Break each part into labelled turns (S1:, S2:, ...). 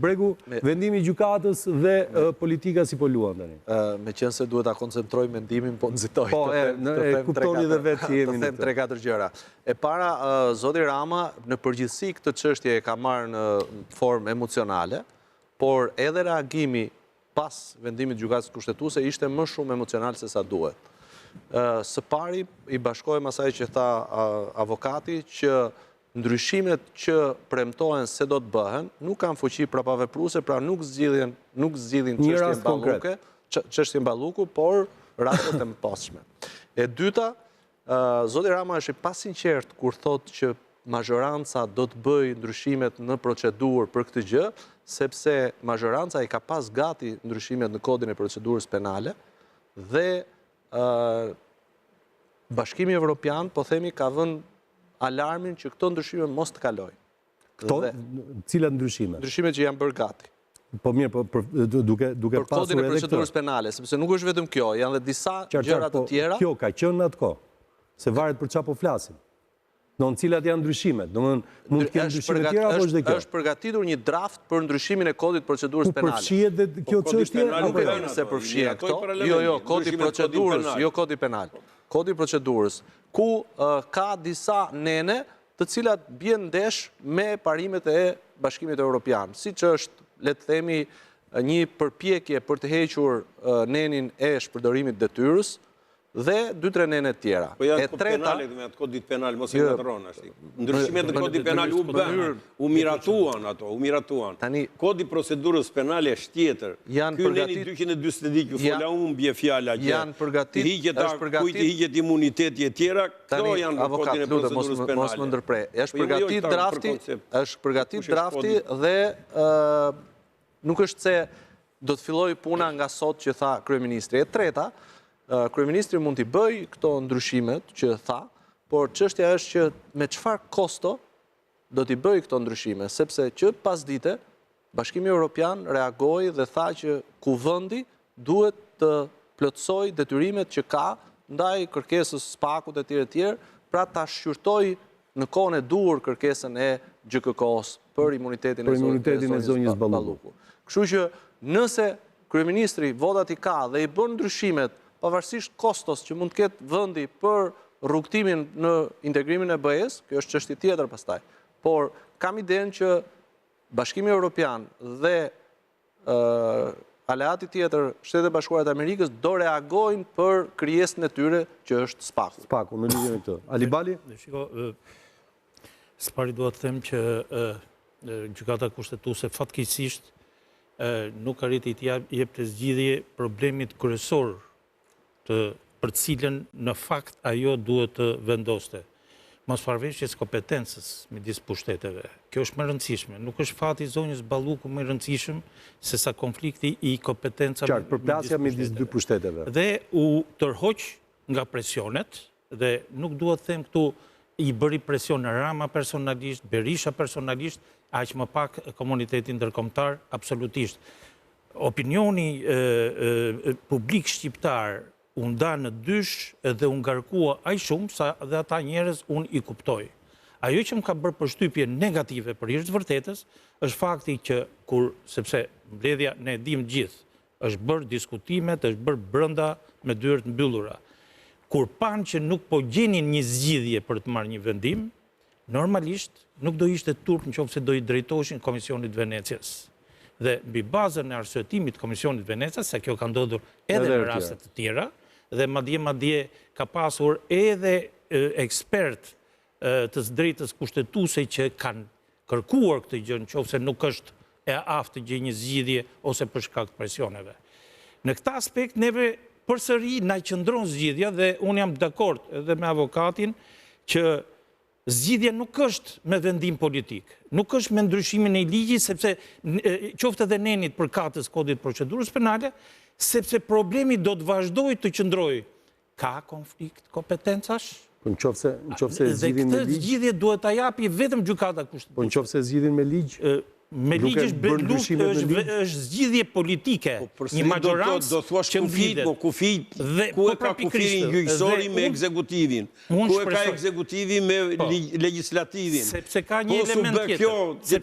S1: Bregu, vendimi i gjykatës dhe politika si po luan tani.
S2: Me qenë se duhet ta koncentroj mendimin, po nxitoj.
S1: Po, kuptoni dhe vetë që jemi
S2: në 3-4 gjëra. E para, zoti Rama në përgjithësi këtë çështje e ka marrë në formë emocionale, por edhe reagimi pas vendimit të gjykatës kushtetuese ishte më shumë emocional se sa duhet. Së pari, i bashkohem asaj që tha avokati që ndryshimet që premtohen se do të bëhen nuk kanë fuqi prapavepruese, pra nuk zgjidhin çështjen Balluku, por rastet e mëposhtme. E dyta, zoti Rama është i pasinqert kur thotë që mazhoranca do të bëjë ndryshimet në procedurë për këtë gjë, sepse mazhoranca i ka pas gati ndryshimet në kodin e procedurës penale dhe Bashkimi Evropian, po themi, ka vënë alarmin që këto ndryshime mos të kalojnë.
S1: Këto, cilat ndryshime?
S2: Ndryshimet që janë bërë gati.
S1: Po mirë, duke
S2: për kodin e procedurës penale, sepse nuk është vetëm kjo, janë dhe disa gjëra të tjera.
S1: Kjo ka qenë në atë kohë, se varet për çfarë po flasim. Në cilat janë ndryshimet, mund të kenë ndryshime tjera apo është dhe kjo?
S2: Është përgatitur një draft për ndryshimin e kodit procedurës penale.
S1: Ku përfshihet dhe kjo çështje?
S2: Nuk e di se përfshihet këto. Jo, kodi procedurës, jo kodi penal. Kodi procedurës, ku ka disa nene të cilat bien ndesh me parimet e Bashkimit Evropian, siç është, le të themi, një përpjekje për të hequr nenin e shpërdorimit detyrës, dhe 2-3 nene tjera.
S3: Po janë kod penale dhe me atë kodit penal, mos e ngatëron ashti. Ndryshimet në kodit penal u bën, u miratuan ato, u miratuan. Kodi procedurës penale është tjetër. Ky neni 240 që fola humbje fjala që kujt i hiqet imuniteti e tjera, këto janë në kodin e procedurës penale.
S2: Mos më ndërprej. Është përgatit drafti dhe nuk është se do të filloj puna nga sot që tha kryeministri. E treta, kryeministri mund t'i bëj këto ndryshimet që tha, por çështja është që me çfarë kosto do t'i bëj këto ndryshime, sepse që pas dite Bashkimi Evropian reagoi dhe tha që kuvendi duhet të plotësoj detyrimet që ka ndaj kërkesës SPAK-ut e tjerë, pra ta shqyrtoj në kohën e duhur kërkesën e GKK-s për imunitetin e zonjës Balluku. Kështu që nëse kryeministri votat i ka dhe i bën ndryshimet pavarësisht kostos që mund të ketë vendi për rrugtimin në integrimin e BE-s, kjo është çështje tjetër pastaj. Por kam idenë që Bashkimi Evropian dhe aleati tjetër, Shtetet e Bashkuara të Amerikës, do reagojnë për krijesën e tyre që është SPAK-u.
S1: SPAK-u, në lidhje me këtë. Ali Bali?
S4: Shiko, së pari duhet të them që gjykata kushtetuese fatkeqësisht nuk arriti të jep të zgjidhje problemit kryesor për cilën në fakt ajo duhet të vendoste. Mos marrëveshjes kompetencës midis pushteteve. Kjo është më rëndësishme. Nuk është fati i zonjës Balluku më i rëndësishëm se sa konflikti i kompetencave
S1: qartë, përplasja midis dy pushteteve.
S4: Dhe u tërhoq nga presionet, dhe nuk duhet të them këtu i bëri presion Rama personalisht, Berisha personalisht, aq më pak komuniteti ndërkombëtar absolutisht. Opinioni publik shqiptar u nda në dysh dhe u ngarkua aq shumë sa dhe ata njerëz unë i kuptoj. Ajo që më ka bërë përshtypje negative për jashtë vërtetës është fakti që sepse mbledhja ne dim gjithë, është bërë diskutimet, është bërë brenda me dyert mbyllura. Kur panë që nuk po gjenin një zgjidhje për të marrë një vendim, normalisht nuk do ishte turp nëse do i drejtoheshin Komisionit Venecias. Dhe mbi bazën e arsyetimit të Komisionit Venecias, se kjo ka ndodhur edhe në raste të tjera, dhe madje ka pasur edhe ekspert të drejtës kushtetuese që kanë kërkuar këtë gjë nëse nuk është e aftë të gjejë një zgjidhje ose për shkak të presioneve. Në këtë aspekt neve përsëri na qëndron zgjidhja dhe unë jam dakord edhe me avokatin që zgjidhja nuk është me vendim politik, nuk është me ndryshimin e ligjit, sepse qoftë edhe nenit për katës kodit procedurës penale, sepse problemi do të vazhdojë të qëndrojë. Ka konflikt kompetencash?
S1: Po nëse zgjidhin me ligj.
S4: Dhe këtë zgjidhje duhet ta japi vetëm gjykata kushtetuese.
S1: Po nëse zgjidhin me ligj?
S4: me ligjës është zgjidhje politike, një majorancë që mvidet.
S3: Kufit, ku e ka kufirin gjyqësori me ekzekutivin? Ku e ka ekzekutivi me legislativin?
S4: Sepse ka një element tjetër.
S3: Kjo,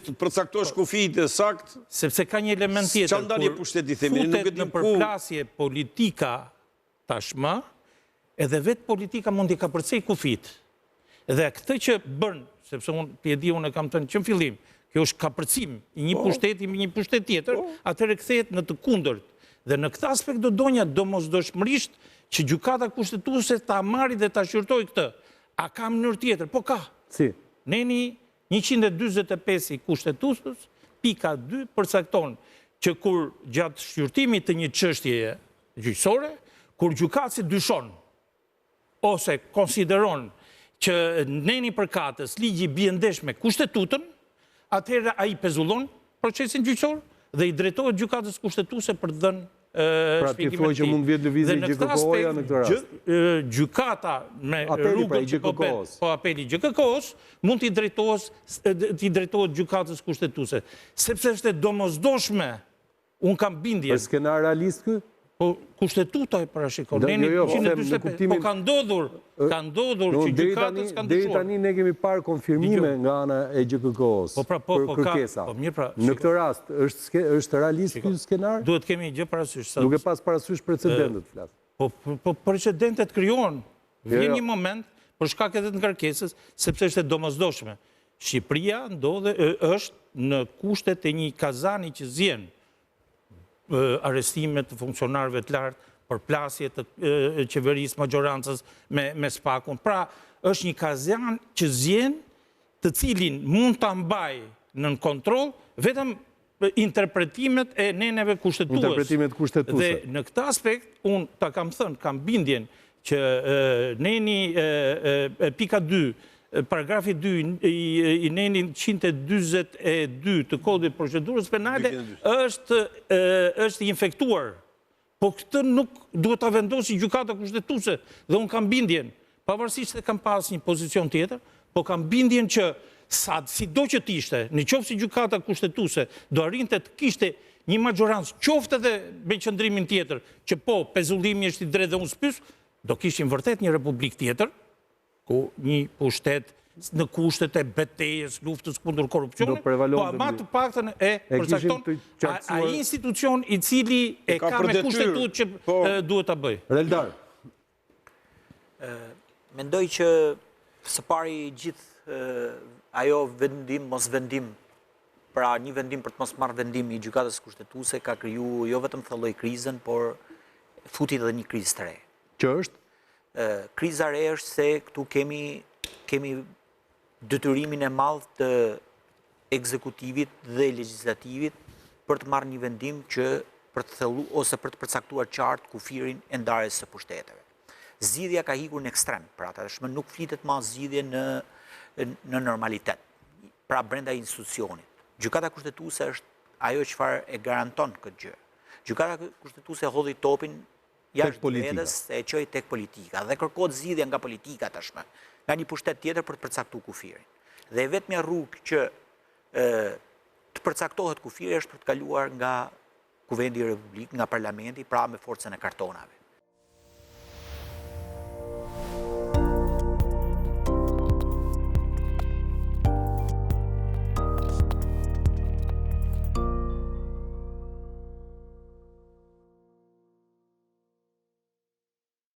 S3: të përcaktosh kufit e sakt?
S4: Sepse ka një element tjetër.
S3: Qa ndalje pushteti themi?
S4: Futet në përplasje politika tashmë, edhe vetë politika mund t'i ka përcej kufit. Dhe këtë që bërnë, sepse unë e kam të në që në fillim, kjo është kapërcim i një pushteti me një pushtet tjetër, atëre kthehet në të kundërt. Dhe në këtë aspekt do donja domosdoshmërisht që gjykata kushtetuese ta marrë dhe ta shqyrtoj këtë. A ka mënyrë tjetër? Po ka.
S1: Si?
S4: Neni 145 i kushtetuesës, pika 2 përcakton që kur gjatë shqyrtimit të një çështjeje gjyqësore, kur gjykatësi dyshon ose konsideron që neni përkatës ligji bie ndesh me kushtetutën, atëherë ai pezullon procesin gjyqësor dhe i drejtohet gjykatës kushtetuese për të dhënë
S1: pra ti thuaj që mund vjetë lëvizje i GKK-ja në këtë rast.
S4: Gjykata me rrugën që po apeli GKK-s mund t'i drejtohet gjykatës kushtetuese. Sepse është e domosdoshme, unë kam bindje.
S1: Për skenar realist kë?
S4: Po kushtetuta e parashikon. Po ka ndodhur që gjykatës kanë dyshuar.
S1: Deri tani ne kemi parë konfirmime nga ana e GKK-s për kërkesa. Në këtë rast, është realist ky skenar?
S4: Duhet kemi gjë parasysh.
S1: Duke pas parasysh precedentet, flas.
S4: Po precedentet krijohen. Vjen një moment, për shkak edhe të ngarkesës, sepse është e domosdoshme. Shqipëria është në kushtet e një kazani që zjen arrestimet të funksionarëve të lartë, përplasje të qeverisë majorancës me spakun. Pra, është një kazan që zjen të cilin mund të mbaj në kontrol vetëm interpretimet e neneve kushtetues.
S1: Interpretimet kushtetuese.
S4: Dhe në këtë aspekt, unë ta kam thënë, kam bindjen që neni pika 2, paragrafi 2 i neni 142 të kodit procedurës penale është infektuar. Po këtë nuk duhet ta vendosi gjykata kushtetuese dhe unë kam bindjen, pavarësisht se kam pas një pozicion tjetër, po kam bindjen që sido që t'ishte, në qoftë si gjykata kushtetuese, do arrinte të kishte një majorancë, qoftë edhe me qëndrimin tjetër, që po, pezullimi është i drejtë dhe unë s'pyes, do kishim vërtet një republik tjetër, ku një pushtet në kushtet e betejës, luftës kundër korrupsionit, po ama të paktën e përcakton ai institucion i cili e ka me kushtetutë që duhet ta bëj.
S1: Reldar.
S5: Mendoj që së pari gjithë ajo vendim, mos vendim, pra një vendim për të mos marrë vendim i gjykatës kushtetuese ka kriju jo vetëm thelloi krizën, por futi edhe një krizë të re.
S1: Që është?
S5: Kriza re është se këtu kemi detyrimin e madh të ekzekutivit dhe legislativit për të marrë një vendim që për të thellu ose për të përcaktuar qartë kufirin e ndarjes së pushteteve. Zgjidhja ka ikur në ekstrem, pra tashmë nuk flitet më zgjidhje në normalitet, pra brenda institucionit. Gjykata kushtetuese është ajo çfarë e garanton këtë gjë. Gjykata kushtetuese hodhi topin jashtë vetës e çoi tek politika dhe kërkohet zgjidhja nga politika tashmë, nga një pushtet tjetër për të përcaktuar kufirin. Dhe vetmja rrugë që të përcaktohet kufiri është për të kaluar nga Kuvendi i Republikës, nga Parlamenti, pra me forcën e kartonave.